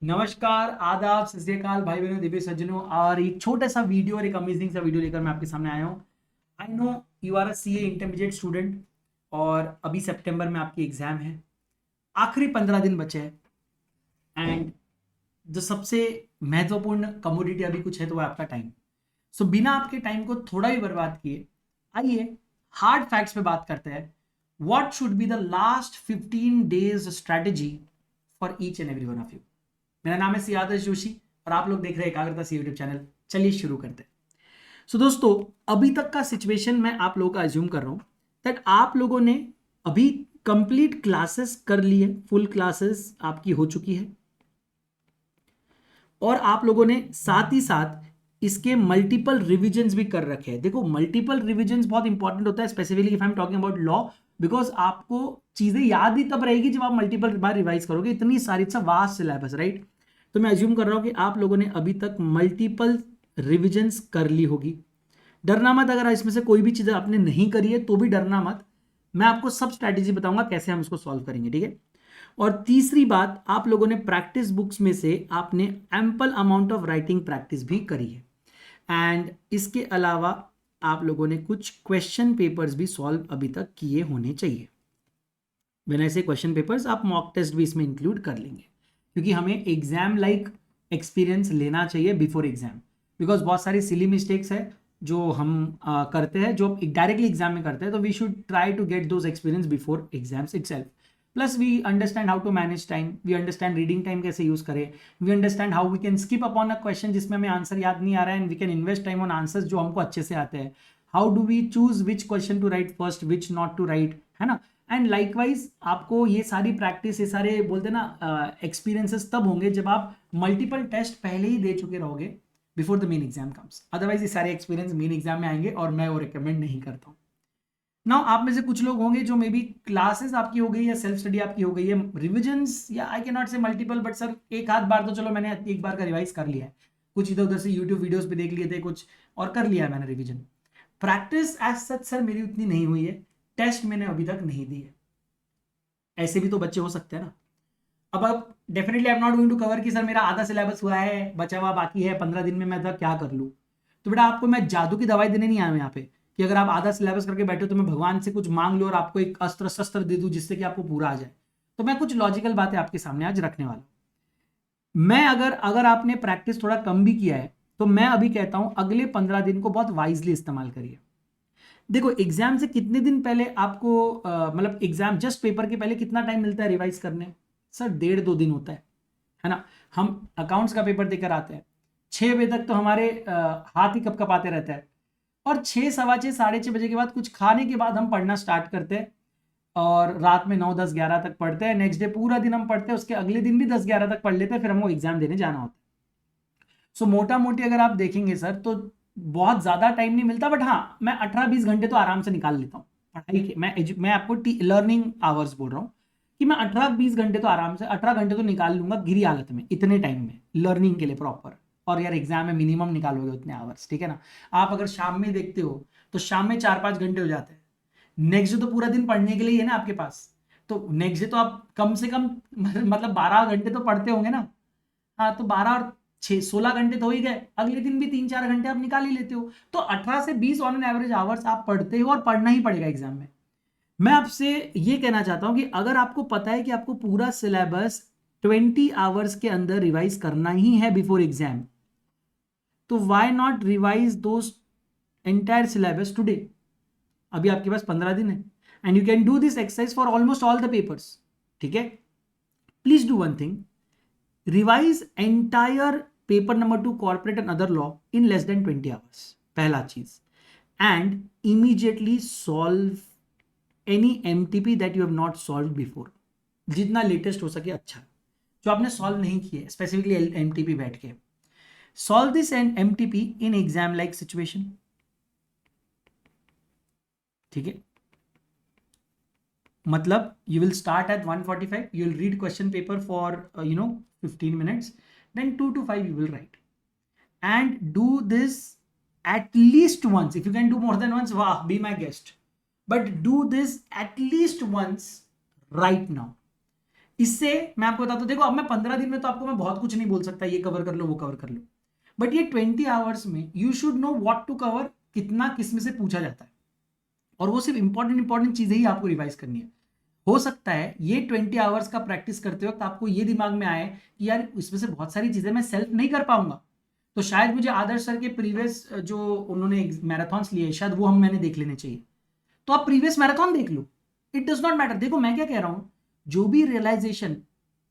नमस्कार, आदाब, सत श्री अकाल भाई बहनों, दिव्य सज्जनों। और एक छोटा सा वीडियो और एक अमेजिंग सा वीडियो लेकर मैं आपके सामने आया हूँ। I know you are a CA intermediate student और अभी सितंबर में आपकी एग्जाम है। आखिरी 15 दिन बचे हैं एंड जो सबसे महत्वपूर्ण कमोडिटी अभी कुछ है तो वो आपका टाइम। सो बिना आपके टाइम को थोड़ा भी बर्बाद किए आइए हार्ड फैक्ट्स पे बात करते हैं। What should be the last 15 days strategy for each and every one of you. मेरा नाम है सियादर्श जोशी और आप लोग देख रहे हैं एकाग्रता सी यूट्यूब चैनल। चलिए शुरू करते हैं। सो दोस्तों, अभी तक का सिचुएशन मैं आप लोगों का अज्यूम कर रहा हूं दैट आप लोगों ने अभी कंप्लीट क्लासेस कर ली है, फुल क्लासेस आपकी हो चुकी है और आप लोगों ने साथ ही साथ इसके मल्टीपल रिविजन्स भी कर रखे हैं। देखो, मल्टीपल रिविजन्स बहुत इंपॉर्टेंट होता है, specifically if I am talking about law, because आपको चीजें याद ही तब रहेगी जब आप मल्टीपल बार रिवाइज करोगे। इतनी सारी, it's a vast syllabus, right. तो मैं अज्यूम कर रहा हूं कि आप लोगों ने अभी तक मल्टीपल रिविजन्स कर ली होगी। डरना मत, अगर इसमें से कोई भी चीज आपने नहीं करी है तो भी डरना मत। मैं आपको सब स्ट्रैटेजी बताऊंगा कैसे हम इसको सॉल्व करेंगे, ठीक है। और तीसरी बात, आप लोगों ने प्रैक्टिस बुक्स में से आपने ample amount of writing practice भी करी है एंड इसके अलावा आप लोगों ने कुछ क्वेश्चन पेपर्स भी सॉल्व अभी तक किए होने चाहिए। मैंने ऐसे क्वेश्चन पेपर्स आप मॉक टेस्ट भी इसमें इंक्लूड कर लेंगे क्योंकि हमें एग्जाम लाइक एक्सपीरियंस लेना चाहिए बिफोर एग्जाम। बिकॉज बहुत सारी सिली मिस्टेक्स है जो हम करते हैं, जो डायरेक्टली एग्जाम में करते हैं, तो we should try to get those experience before exams itself. Plus we understand how to manage time, we understand reading time कैसे यूज करें, we understand how we can skip upon a question जिसमें हमें answer याद नहीं आ रहा है and we can invest time on answers जो हमको अच्छे से आते हैं। How do we choose which question to write first, which not to right, है ना। एंड लाइकवाइज आपको ये सारी प्रैक्टिस, ये सारे बोलते ना एक्सपीरियंसेस तब होंगे जब आप मल्टीपल टेस्ट पहले ही दे चुके रहोगे before the main exam comes. Otherwise ये सारे एक्सपीरियंस मेन एग्जाम में आएंगे और मैं वो रिकमेंड नहीं करता हूँ। नाउ आप में से कुछ लोग होंगे जो मे बी क्लासेस आपकी हो गई या सेल्फ स्टडी आपकी हो गई है, रिविजन्स या आई कैन नॉट से मल्टीपल, बट सर एक आध बार तो चलो मैंने एक बार का रिवाइज कर लिया है, कुछ इधर उधर से यूट्यूब वीडियोस पे देख लिए थे कुछ और कर लिया है मैंने revision. Practice as such sir मेरी उतनी नहीं हुई है, टेस्ट मैंने अभी तक नहीं दी है। ऐसे भी तो बच्चे हो सकते हैं ना। अब definitely I am not going to cover कि सर मेरा आधा सिलेबस हुआ है, बचा हुआ बाकी है, 15 दिन में मैं तो क्या कर लूँ। तो बेटा आपको मैं जादू की दवाई देने नहीं आया हूं यहाँ पे कि अगर आप आधा सिलेबस करके बैठे हो तो मैं भगवान से कुछ मांग लो और आपको एक अस्त्र शस्त्र दे दूं जिससे कि आपको पूरा आ जाए। तो मैं कुछ लॉजिकल बातें आपके सामने आज रखने वाला हूं। मैं अगर अगर आपने प्रैक्टिस थोड़ा कम भी किया है तो मैं अभी कहता हूं अगले 15 दिन को बहुत वाइजली इस्तेमाल करिए। देखो, एग्जाम से कितने दिन पहले आपको मतलब एग्जाम जस्ट पेपर के पहले कितना टाइम मिलता है रिवाइज करने। सर 1.5-2 दिन होता है ना। हम अकाउंट्स का पेपर देकर आते हैं, 6 बजे तक तो हमारे हाथ ही कप कपाते रहता है और 6, 6:15, 6:30 बजे के बाद कुछ खाने के बाद हम पढ़ना स्टार्ट करते हैं और रात में 9, 10, 11 तक पढ़ते हैं। नेक्स्ट डे पूरा दिन हम पढ़ते हैं, उसके अगले दिन भी 10, 11 तक पढ़ लेते हैं, फिर हमको एग्जाम देने जाना होता है। सो मोटा मोटी अगर आप देखेंगे सर तो बहुत ज्यादा टाइम नहीं मिलता, बट हाँ मैं 18-20 घंटे तो आराम से निकाल लेता हूँ पढ़ाई के। मैं आपको लर्निंग आवर्स बोल रहा हूँ कि मैं 18-20 घंटे तो आराम से 18 घंटे तो निकाल लूंगा गिरी हालत में, इतने टाइम में लर्निंग के लिए प्रॉपर। और यार एग्जाम में मिनिमम निकालोगे उतने आवर्स, ठीक है ना। आप अगर शाम में देखते हो तो शाम में 4-5 घंटे हो जाते हैं। नेक्स्ट डे तो पूरा दिन पढ़ने के लिए है ना आपके पास। तो नेक्स्ट डे तो आप कम से कम मतलब 12 घंटे तो पढ़ते होंगे ना। हाँ, तो 12 और 6 16 घंटे तो हो ही गए, अगले दिन भी 3-4 घंटे आप निकाल ही लेते हो। तो 18 से 20 ऑन एन एवरेज आवर्स आप पढ़ते हो और पढ़ना ही पड़ेगा एग्जाम में। मैं आपसे ये कहना चाहता हूं कि अगर आपको पता है कि आपको पूरा सिलेबस 20 आवर्स के अंदर रिवाइज करना ही है बिफोर एग्जाम, तो why not revise those entire syllabus today. अभी आपके पास 15 दिन है and you can do this exercise for almost all the papers, ठीक है। Please do one thing, revise entire paper number 2 corporate and other law in less than 20 hours, पहला चीज। And immediately solve any MTP that you have not solve before, जितना latest हो सके अच्छा, जो आपने सॉल्व नहीं किए स्पेसिफिकली एमटीपी बैठ के। Solve this and MTP in exam like situation, ठीक है। मतलब you will start at 1:45, you will read question paper for 15 minutes, then 2 to 5 you will write and do this at least once. If you can do more than once, wow, be my guest, but do this at least once right now. इससे मैं आपको बताता हूँ, देखो अब मैं 15 दिन में तो आपको मैं बहुत कुछ नहीं बोल सकता, ये कवर कर लो वो कवर कर लो, बट ये 20 आवर्स में you should know what to cover, कितना किस में से पूछा जाता है, और वो सिर्फ इंपॉर्टेंट चीजें ही आपको रिवाइज करनी है। हो सकता है ये 20 आवर्स का प्रैक्टिस करते वक्त आपको ये दिमाग में आए कि यार इसमें से बहुत सारी चीजें मैं सेल्फ नहीं कर पाऊंगा, तो शायद मुझे आदर्श सर के प्रीवियस जो उन्होंने मैराथन्स लिए शायद वो मैंने देख लेने चाहिए, तो आप प्रीवियस मैराथन देख लो, इट डज नॉट मैटर। देखो मैं क्या कह रहा हूं, जो भी रियलाइजेशन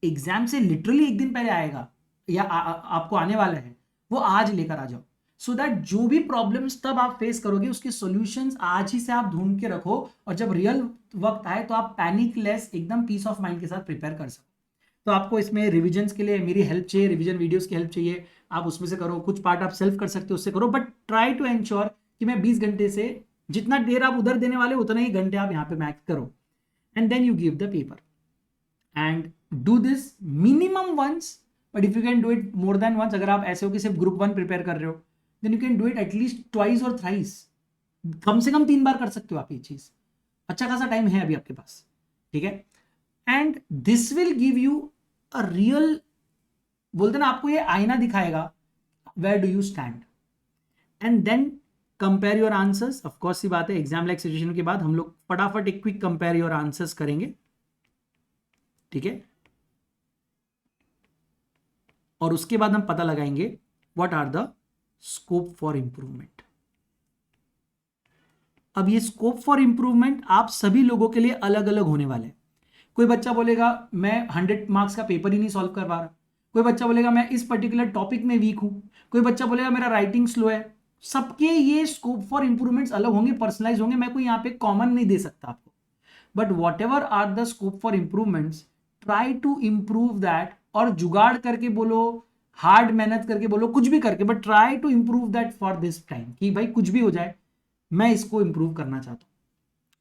एग्जाम से लिटरली एक दिन पहले आएगा या आपको आने वाला है, वो आज लेकर आ जाओ, सो दैट जो भी प्रॉब्लम्स तब आप फेस करोगे उसके सॉल्यूशंस आज ही से आप ढूंढ के रखो, और जब रियल वक्त आए तो आप पैनिक लेस एकदम पीस ऑफ माइंड के साथ प्रिपेयर कर सको। तो आपको इसमें रिविजन्स के लिए मेरी हेल्प चाहिए, रिविजन वीडियोस की हेल्प चाहिए, आप उसमें से करो, कुछ पार्ट आप सेल्फ कर सकते हो उससे करो, बट ट्राई टू एंश्योर कि मैं 20 घंटे से जितना देर आप उधर देने वाले उतना ही घंटे आप यहाँ पे मैच करो, and then you give the paper and do this minimum once, but if you can do it more than once, अगर आप ऐसे हो कि सिर्फ ग्रुप 1 प्रिपेयर कर रहे हो, then you can do it at least twice और थ्राइस, कम से कम 3 बार कर सकते हो आप ये चीज, अच्छा खासा टाइम है अभी आपके पास, ठीक है। And this will give you a real, बोलते ना आपको ये आईना दिखाएगा where do you stand, and then compare your answers. Of course सी बात है, एग्जाम लाइक सिचुएशन के बाद हम लोग फटाफट एक क्विक कंपेयर योर आंसर्स करेंगे, ठीक है, और उसके बाद हम पता लगाएंगे what are the scope for improvement. अब ये स्कोप फॉर इंप्रूवमेंट आप सभी लोगों के लिए अलग अलग होने वाले हैं। कोई बच्चा बोलेगा मैं 100 मार्क्स का पेपर ही नहीं सॉल्व कर पा रहा, कोई बच्चा बोलेगा मैं इस पर्टिकुलर टॉपिक में वीक हूं, कोई बच्चा बोलेगा मेरा राइटिंग स्लो है। सबके ये स्कोप फॉर इंप्रूवमेंट्स अलग होंगे, पर्सनलाइज होंगे, मैं कोई यहाँ पे कॉमन नहीं दे सकता आपको, but whatever are the scope for improvements, try to improve that, और जुगाड़ करके बोलो, हार्ड मेहनत करके बोलो, कुछ भी करके, but try to improve that for this time, कि भाई कुछ भी हो जाए मैं इसको इंप्रूव करना चाहता हूं।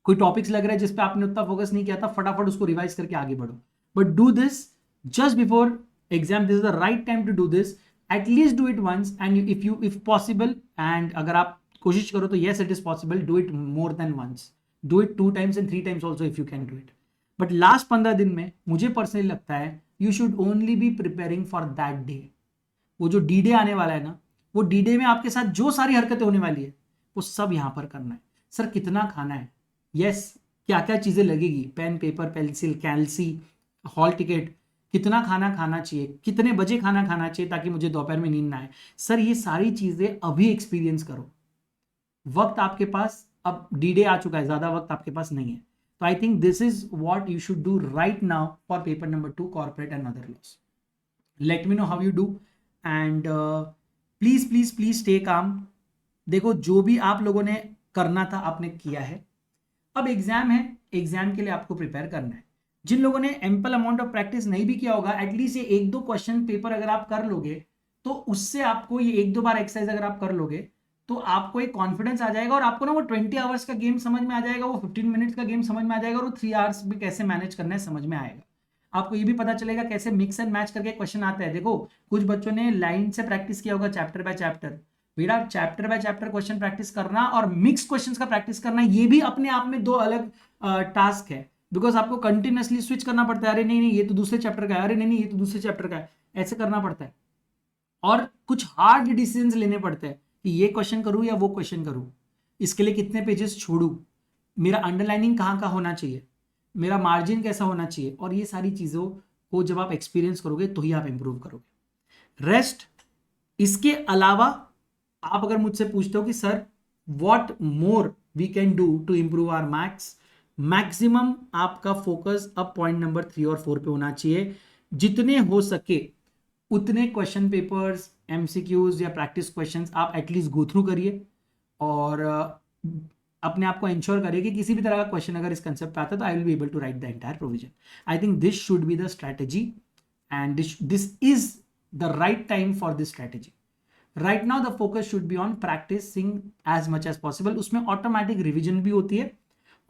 कोई टॉपिक्स लग रहा है जिस पे आपने उतना फोकस नहीं किया था, फटाफट उसको रिवाइज करके आगे बढ़ो, but do this just before exam, this is the right time to do this, at least do it once, and if possible, and अगर आप कोशिश करो तो yes it is possible, do it more than once, do it 2 times and 3 times also if you can do it, but last 15 दिन में मुझे personally लगता है you should only be preparing for that day. वो जो D day आने वाला है ना, वो डी डे में आपके साथ जो सारी हरकतें होने वाली है वो सब यहां पर करना है। सर कितना खाना है, यस क्या क्या चीजें लगेगी, pen paper pencil कैल्सी hall ticket, कितना खाना खाना चाहिए, कितने बजे खाना खाना चाहिए ताकि मुझे दोपहर में नींद ना आए, सर ये सारी चीजें अभी एक्सपीरियंस करो। वक्त आपके पास अब डी डे आ चुका है, ज्यादा वक्त आपके पास नहीं है, तो आई think this is what you should do right now for paper number 2 corporate and other laws. Let me know how you do, and please please please stay calm. देखो जो भी आप लोगों ने करना था आपने किया है, अब एग्जाम है, एग्जाम के लिए आपको प्रिपेयर करना है। जिन लोगों ने एम्पल अमाउंट ऑफ प्रैक्टिस नहीं भी किया होगा, एटलीस्ट ये 1-2 क्वेश्चन पेपर अगर आप कर लोगे तो उससे आपको ये 1-2 बार एक्सरसाइज अगर आप कर लोगे तो आपको एक कॉन्फिडेंस आ जाएगा, और आपको ना वो 20 आवर्स का गेम समझ में आ जाएगा, वो 15 मिनट्स का गेम समझ में आ जाएगा, और वो 3 आवर्स में कैसे मैनेज करना है समझ में आएगा। आपको ये भी पता चलेगा कैसे मिक्स एंड मैच करके क्वेश्चन आता है। देखो कुछ बच्चों ने लाइन से प्रैक्टिस किया होगा, चैप्टर बाय चैप्टर, बेटा chapter by chapter question practice करना और मिक्स क्वेश्चंस का प्रैक्टिस करना, ये भी अपने आप में 2 अलग टास्क है, बिकॉज आपको कंटिन्यूसली स्विच करना पड़ता है, अरे नहीं नहीं ये तो दूसरे चैप्टर का है, अरे नहीं नहीं ये तो दूसरे चैप्टर का है, ऐसे करना पड़ता है, और कुछ हार्ड डिसीजंस लेने पड़ते हैं कि ये क्वेश्चन करूं या वो क्वेश्चन करूं, इसके लिए कितने पेजेस छोड़ूं, मेरा अंडरलाइनिंग कहाँ का होना चाहिए, मेरा मार्जिन कैसा होना चाहिए, और ये सारी चीज़ों को जब आप एक्सपीरियंस करोगे तो ही आप इंप्रूव करोगे। रेस्ट इसके अलावा आप अगर मुझसे पूछते हो कि sir what more we can do to improve our maths, maximum आपका फोकस अब पॉइंट नंबर 3 और 4 पे होना चाहिए। जितने हो सके उतने क्वेश्चन पेपर्स, एमसीक्यूज या प्रैक्टिस क्वेश्चंस आप एटलीस्ट गो थ्रू करिए, और अपने आप को इंश्योर करिए कि किसी भी तरह का क्वेश्चन अगर इस कंसेप्ट पे आता है तो I will be able to write the entire provision. I think this should be the strategy, and this is the right time for this strategy. Right now the focus should be on practising as much as possible. उसमें automatic revision भी होती है,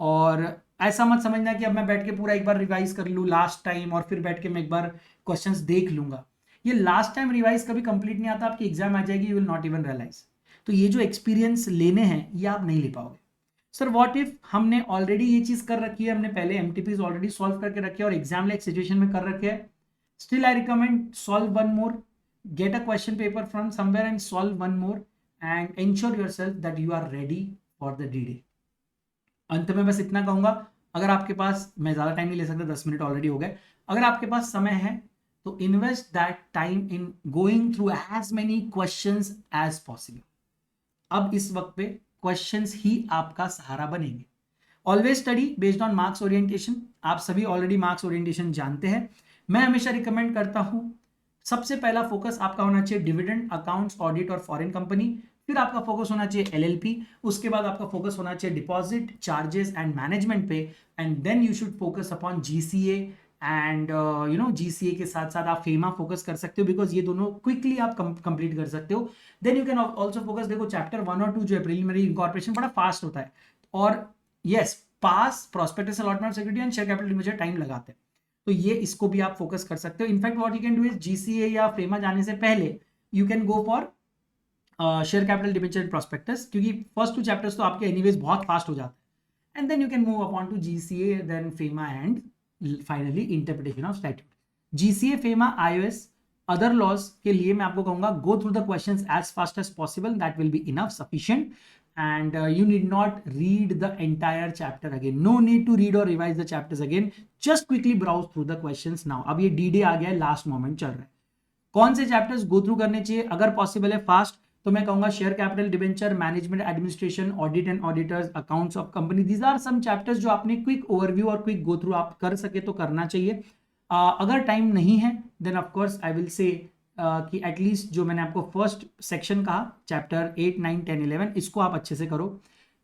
और ऐसा मत समझना कि अब मैं बैठ के पूरा एक बार रिवाइज कर लूँ लास्ट टाइम और फिर बैठ के मैं एक बार क्वेश्चंस देख लूंगा। ये लास्ट टाइम रिवाइज कभी कंप्लीट नहीं आता, आपकी एग्जाम आ जाएगी, you will not even realise. तो ये जो एक्सपीरियंस लेने हैं ये आप नहीं ले पाओगे। सर व्हाट इफ हमने ऑलरेडी ये चीज कर रखी है, हमने पहले एमटीपीज ऑलरेडी सॉल्व करके रखे हैं और एग्जाम लाइक सिचुएशन में कर रखे हैं, still I recommend solve one more, get a question paper from somewhere and solve one more and ensure yourself that you are ready for the D day. अंत में बस इतना कहूंगा, अगर आपके पास, मैं ज्यादा टाइम नहीं ले सकता, 10 मिनट ऑलरेडी हो गए, अगर आपके पास समय है तो invest that time in going through as many questions as possible. अब इस वक्त पे क्वेश्चंस ही आपका सहारा बनेंगे। Always study based on marks orientation, आप सभी ऑलरेडी मार्क्स ओरिएंटेशन जानते हैं। मैं हमेशा रिकमेंड करता हूं, सबसे पहला फोकस आपका होना चाहिए डिविडेंड, अकाउंट्स, ऑडिट और फॉरेन कंपनी, फिर आपका फोकस होना चाहिए एलएलपी, उसके बाद आपका फोकस होना चाहिए डिपॉजिट, चार्जेस एंड मैनेजमेंट पे, and then you should focus upon GCA and GCA के साथ साथ आप फेमा फोकस कर सकते हो, बिकॉज ये दोनों क्विकली आप कंप्लीट कर सकते हो। Then you can also focus, देखो चैप्टर 1 और 2 जो है प्रीलिमिनरी इनकॉर्पोरेशन बड़ा फास्ट होता है, और yes pass prospectus allotment of security and share capital limited time लगाते हैं, तो ये इसको भी आप फोकस कर सकते हो। In fact what you can do is GCA या फेमा जाने से पहले you can go for share capital debenture prospectus, क्योंकि फर्स्ट 2 चैप्टर्स तो आपके एनीवेज बहुत फास्ट हो जाते हैं, and then you can move upon to GCA, then FEMA and finally interpretation of statute. GCA, FEMA, IOS, other laws के लिए मैं आपको कहूंगा go through the questions as fast as possible, that will be enough sufficient, and you need not read the entire chapter again, no need to read or revise the chapters again, just quickly browse through the questions now। अब ये D-Day आ गया है, last moment चल रहा है, कौन से chapters go through करने चाहिए अगर पॉसिबल है फास्ट, तो मैं कहूंगा share capital debenture, management administration, audit and auditors, accounts of company, these are some chapters जो आपने क्विक ओवरव्यू और क्विक गो थ्रू आप कर सके तो करना चाहिए। अगर टाइम नहीं है then of course I will say कि एटलीस्ट जो मैंने आपको फर्स्ट सेक्शन कहा, चैप्टर 8, 9, 10, 11, इसको आप अच्छे से करो।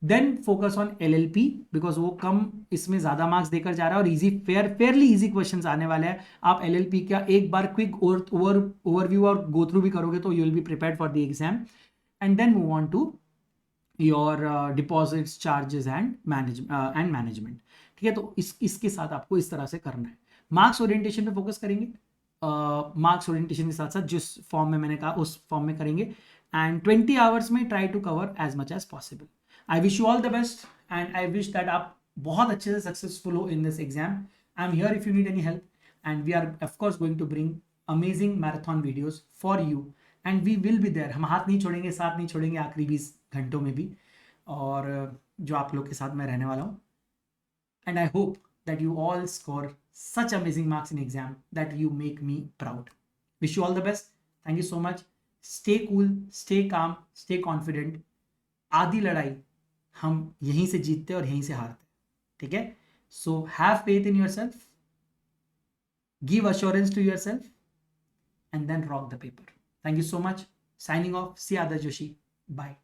Then focus on LLP, because वो कम, इसमें ज्यादा मार्क्स देकर जा रहा है और इजी फेयरली इजी क्वेश्चंस आने वाले हैं। आप एलएलपी का एक बार क्विक ओवरव्यू और गो थ्रू भी करोगे तो you will be prepared for the exam, and then move on to your deposits, charges and management. ठीक है, तो इसके साथ आपको इस तरह से करना है। मार्क्स ओरिएंटेशन पे फोकस करेंगे, मार्क्स ओरिएंटेशन के साथ साथ जिस फॉर्म में मैंने कहा उस फॉर्म में करेंगे, एंड 20 आवर्स में try to cover as much as possible. I wish you all the best and I wish that आप बहुत अच्छे से सक्सेसफुल हो in this exam. I am here if you need any help, and we are of course going to bring amazing marathon videos for you, and we will be there. हम हाथ नहीं छोड़ेंगे, साथ नहीं छोड़ेंगे आखिरी 20 घंटों में भी, और जो आप लोग के साथ मैं रहने वाला हूँ, and I hope that you all score such amazing marks in exam that you make me proud. Wish you all the best. Thank you so much. Stay cool, stay calm, stay confident. आधी लड़ाई हम यहीं से जीतते और यहीं से हारते, ठीक है? So have faith in yourself, give assurance to yourself, and then rock the paper. Thank you so much. Signing off. See Adarsh Joshi. Bye.